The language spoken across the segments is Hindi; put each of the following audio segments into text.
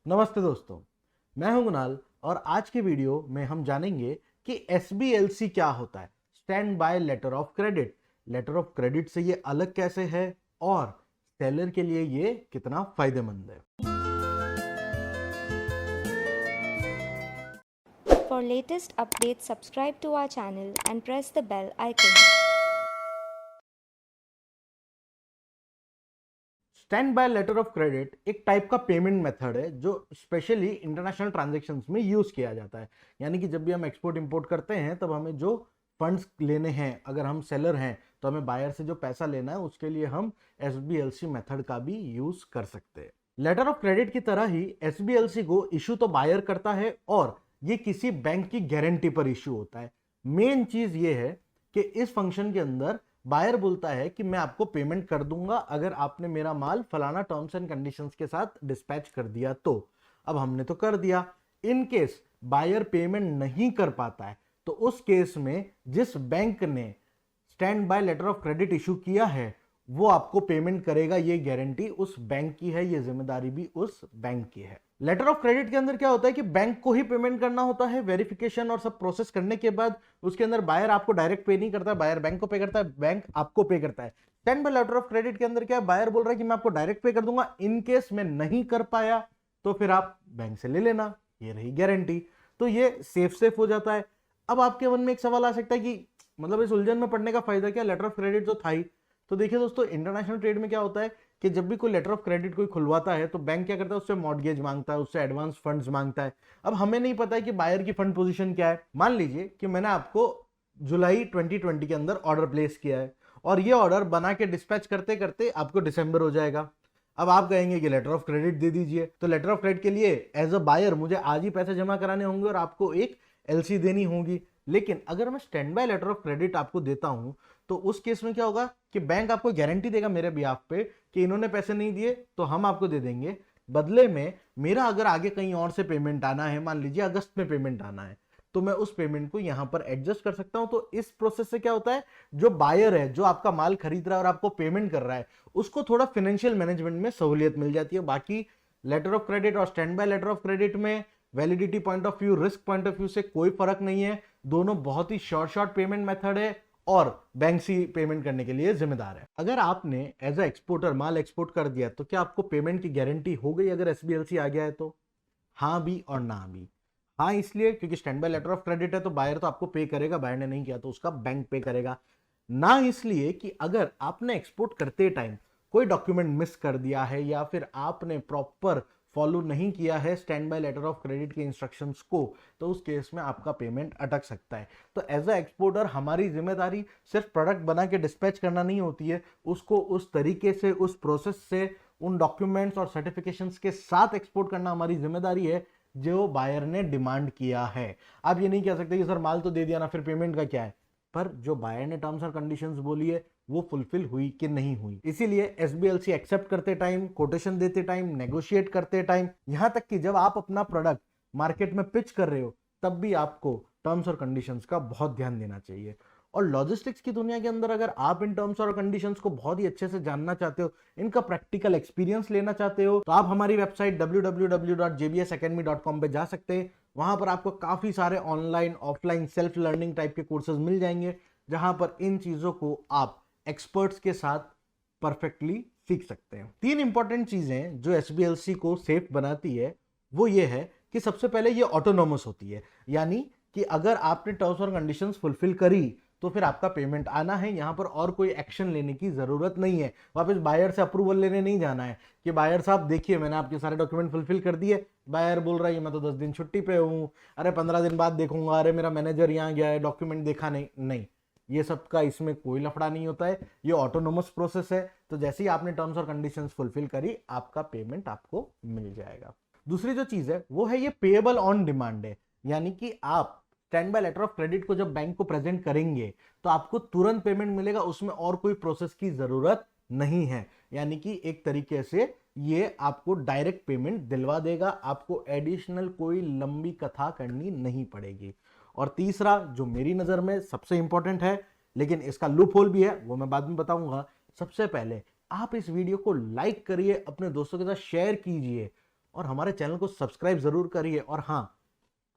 नमस्ते दोस्तों, मैं हूं कुणाल और आज के वीडियो में हम जानेंगे कि एसबीएलसी क्या होता है। Standby letter of credit. Letter of credit से ये अलग कैसे है और सेलर के लिए ये कितना फायदेमंद है। For latest updates, subscribe to our channel and press the bell icon. Standby letter of credit एक टाइप का पेमेंट मेथड है जो स्पेशली इंटरनेशनल ट्रांजैक्शंस में यूज किया जाता है। यानी कि जब भी हम एक्सपोर्ट इंपोर्ट करते हैं तब हमें जो फंड्स लेने हैं, अगर हम सेलर हैं तो हमें बायर से जो पैसा लेना है उसके लिए हम एसबीएलसी मेथड का भी यूज कर सकते हैं। लेटर ऑफ क्रेडिट की तरह ही एसबीएलसी को इशू तो बायर करता है और ये किसी बैंक की गारंटी पर इशू होता है। मेन चीज ये है कि इस फंक्शन के अंदर बायर बोलता है कि मैं आपको पेमेंट कर दूंगा अगर आपने मेरा माल फलाना टर्म्स एंड कंडीशंस के साथ डिस्पैच कर दिया तो। अब हमने तो कर दिया। इन केस बायर पेमेंट नहीं कर पाता है तो उस केस में जिस बैंक ने standby letter of credit issue किया है वो आपको पेमेंट करेगा। ये गारंटी उस बैंक की है, ये जिम्मेदारी भी उस बैंक की है। लेटर ऑफ क्रेडिट के अंदर क्या होता है कि बैंक को ही पेमेंट करना होता है। वेरिफिकेशन और सब प्रोसेस करने के बाद उसके अंदर बायर आपको डायरेक्ट पे नहीं करता है, बायर बैंक को पे करता है, बैंक आपको पे करता है। Standby letter of credit के अंदर क्या है, बायर बोल रहा है कि मैं आपको डायरेक्ट पे कर दूंगा, इन केस मैं नहीं कर पाया तो फिर आप बैंक से ले लेना, ये रही गारंटी। तो ये सेफ हो जाता है। अब आपके मन में एक सवाल आ सकता है कि मतलब इस उलझन में पड़ने का फायदा क्या, लेटर ऑफ क्रेडिट तो था ही। तो देखिए दोस्तों, इंटरनेशनल ट्रेड में क्या होता है कि जब भी कोई लेटर ऑफ क्रेडिट कोई खुलवाता है तो बैंक क्या करता है, उससे मॉर्गेज मांगता है, उससे एडवांस फंड्स मांगता है। अब हमें नहीं पता है कि बायर की फंड पोजीशन क्या है। मान लीजिए कि मैंने आपको जुलाई 2020 के अंदर ऑर्डर प्लेस किया है और ये ऑर्डर बना के डिस्पैच करते करते आपको दिसंबर हो जाएगा। अब आप कहेंगे कि लेटर ऑफ क्रेडिट दे दीजिए, तो लेटर ऑफ क्रेडिट के लिए एज अ बायर मुझे आज ही पैसे जमा कराने होंगे और आपको एक एलसी देनी होगी। लेकिन अगर मैं standby letter of credit आपको देता हूं तो उस केस में क्या होगा कि बैंक आपको गारंटी देगा मेरे बिहाफ पे कि इन्होंने पैसे नहीं दिए तो हम आपको दे देंगे। बदले में मेरा अगर आगे कहीं और से पेमेंट आना है, मान लीजिए अगस्त में पेमेंट आना है, तो मैं उस पेमेंट को यहां पर एडजस्ट कर सकता हूं। तो इस प्रोसेस से क्या होता है, जो बायर है, जो आपका माल खरीद रहा है और आपको पेमेंट कर रहा है, उसको थोड़ा फाइनेंशियल मैनेजमेंट में सहूलियत मिल जाती है। बाकी लेटर ऑफ क्रेडिट और standby letter of credit में validity point of view, risk point of view से कोई फर्क नहीं है। दोनों बहुत ही शॉर्ट पेमेंट मेथड है और बैंक से पेमेंट करने के लिए जिम्मेदार है। अगर आपने एज अ एक्सपोर्टर माल एक्सपोर्ट कर दिया तो क्या आपको पेमेंट की गारंटी हो गई अगर एसबीएलसी आ गया है तो? हाँ भी और ना भी। हाँ इसलिए क्योंकि standby letter of credit है तो बायर तो आपको पे करेगा, बायर ने नहीं किया तो उसका बैंक पे करेगा। ना इसलिए कि अगर आपने एक्सपोर्ट करते टाइम कोई डॉक्यूमेंट मिस कर दिया है या फिर आपने प्रॉपर फॉलो नहीं किया है standby letter of credit के इंस्ट्रक्शंस को, तो उस केस में आपका पेमेंट अटक सकता है। तो एज अ एक्सपोर्टर हमारी जिम्मेदारी सिर्फ प्रोडक्ट बना के डिस्पैच करना नहीं होती है, उसको उस तरीके से, उस प्रोसेस से, उन डॉक्यूमेंट्स और सर्टिफिकेशंस के साथ एक्सपोर्ट करना हमारी जिम्मेदारी है जो बायर ने डिमांड किया है। आप ये नहीं कह सकते कि सर माल तो दे दिया ना, फिर पेमेंट का क्या है। पर जो बायर ने टर्म्स और कंडीशंस बोली है वो फुलफिल हुई कि नहीं हुई। इसीलिए एसबीएलसी एक्सेप्ट करते टाइम, कोटेशन देते टाइम, नेगोशिएट करते टाइम, यहां तक कि जब आप अपना प्रोडक्ट मार्केट में पिच कर रहे हो तब भी आपको टर्म्स और कंडीशंस का बहुत ध्यान देना चाहिए। और लॉजिस्टिक्स की दुनिया के अंदर अगर आप इन टर्म्स और कंडीशंस को बहुत ही अच्छे से जानना चाहते हो, इनका प्रैक्टिकल एक्सपीरियंस लेना चाहते हो, तो आप हमारी वेबसाइट www.jbsacademy.com पे जा सकते हैं। वहां पर आपको काफी सारे online, offline, self learning type के कोर्सेज मिल जाएंगे जहां पर इन चीजों को आप एक्सपर्ट्स के साथ परफेक्टली सीख सकते हैं। 3 इंपॉर्टेंट चीजें जो एसबीएलसी को सेफ बनाती है वो ये है कि सबसे पहले ये ऑटोनोमस होती है, यानी कि अगर आपने टर्म्स और कंडीशंस फुलफिल करी तो फिर आपका पेमेंट आना है। यहां पर और कोई एक्शन लेने की जरूरत नहीं है, वापस बायर से अप्रूवल लेने नहीं जाना है कि बायर साहब देखिए मैंने आपके सारे डॉक्यूमेंट फुलफिल कर दिए। बायर बोल रहा है मैं तो 10 दिन छुट्टी पे हूं, अरे 15 दिन बाद देखूंगा, अरे मेरा मैनेजर यहाँ गया है, डॉक्यूमेंट देखा नहीं। नहीं, ये सब का इसमें कोई लफड़ा नहीं होता है, ये ऑटोनोमस प्रोसेस है। तो जैसे ही आपने टर्म्स और कंडीशंस फुलफिल करी आपका पेमेंट आपको मिल जाएगा। दूसरी जो चीज है वो है ये पेएबल ऑन डिमांड है, यानी कि आप standby letter of credit को जब बैंक को प्रेजेंट करेंगे तो आपको तुरंत पेमेंट मिलेगा, उसमें और कोई प्रोसेस की जरूरत नहीं है। यानी कि एक तरीके से ये आपको डायरेक्ट पेमेंट दिलवा देगा, आपको एडिशनल कोई लंबी कथा करनी नहीं पड़ेगी। और तीसरा जो मेरी नजर में सबसे इंपॉर्टेंट है, लेकिन इसका लूप होल भी है, वो मैं बाद में बताऊंगा। सबसे पहले आप इस वीडियो को लाइक करिए, अपने दोस्तों के साथ शेयर कीजिए और हमारे चैनल को सब्सक्राइब जरूर करिए। और हाँ,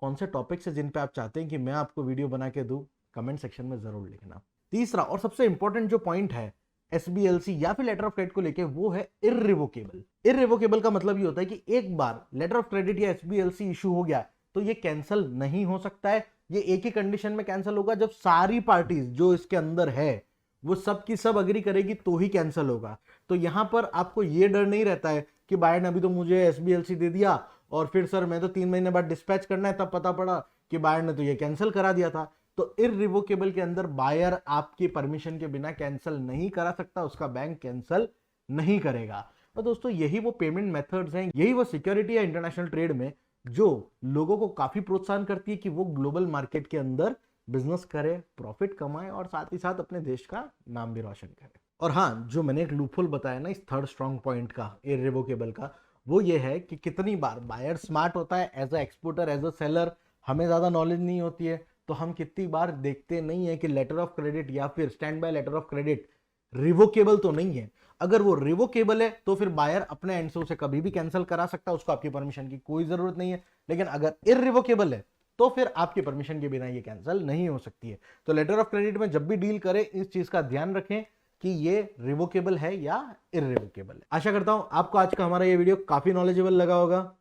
कौन से टॉपिक्स है जिन पे आप चाहते हैं कि मैं आपको वीडियो बना के दूं, कमेंट सेक्शन में जरूर लिखना। तीसरा और सबसे इंपॉर्टेंट जो पॉइंट है SBLC या फिर लेटर ऑफ क्रेडिट को लेके, वो है इररिवोकेबल। इररिवोकेबल का मतलब ये होता है कि एक बार लेटर ऑफ क्रेडिट या SBLC इशू हो गया तो ये कैंसिल नहीं हो सकता है। ये एक ही कंडीशन में कैंसिल होगा, जब सारी पार्टीज जो इसके अंदर है वो सब की सब अग्री करेगी तो ही कैंसिल होगा। तो यहां पर आपको ये डर नहीं रहता है कि बायर ने अभी तो मुझे SBLC दे दिया और फिर सर मैं तो 3 महीने बाद डिस्पैच करना है, तब पता पड़ा कि बायर ने तो ये कैंसिल करा दिया था। तो इररिवोकेबल के अंदर बायर आपकी परमिशन के बिना कैंसिल नहीं करा सकता, उसका बैंक कैंसिल नहीं करेगा। और दोस्तों यही वो पेमेंट मेथड्स हैं, यही वो सिक्योरिटी है इंटरनेशनल ट्रेड में जो लोगों को काफी प्रोत्साहन करती है कि वो ग्लोबल मार्केट के अंदर बिजनेस करे, प्रॉफिट कमाए और साथ ही साथ अपने देश का नाम भी रोशन करे। और हाँ, जो मैंने एक लूपहोल बताया ना इस थर्ड स्ट्रॉन्ग पॉइंट का, इररिवोकेबल का, वो ये है कि कितनी बार बायर स्मार्ट होता है as a exporter, as a seller, हमें ज्यादा नॉलेज नहीं होती है, तो हम कितनी बार देखते नहीं है कि लेटर ऑफ क्रेडिट या फिर standby letter of credit revocable तो नहीं है। अगर वो रिवोकेबल है तो फिर बायर अपने एंड से उसे कभी भी कैंसिल करा सकता है, उसको आपकी परमिशन की कोई जरूरत नहीं है। लेकिन अगर इररिवोकेबल है तो फिर आपकी परमिशन के बिना ये कैंसिल नहीं हो सकती है। तो लेटर ऑफ क्रेडिट में जब भी डील करें इस चीज का ध्यान रखें कि ये रिवोकेबल है या इररिवोकेबल है। आशा करता हूं आपको आज का हमारा ये वीडियो काफी नॉलेजेबल लगा होगा।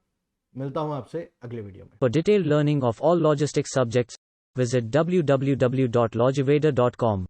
मिलता हूं आपसे अगले वीडियो में। For detailed learning of all logistics subjects, visit www.logiveda.com.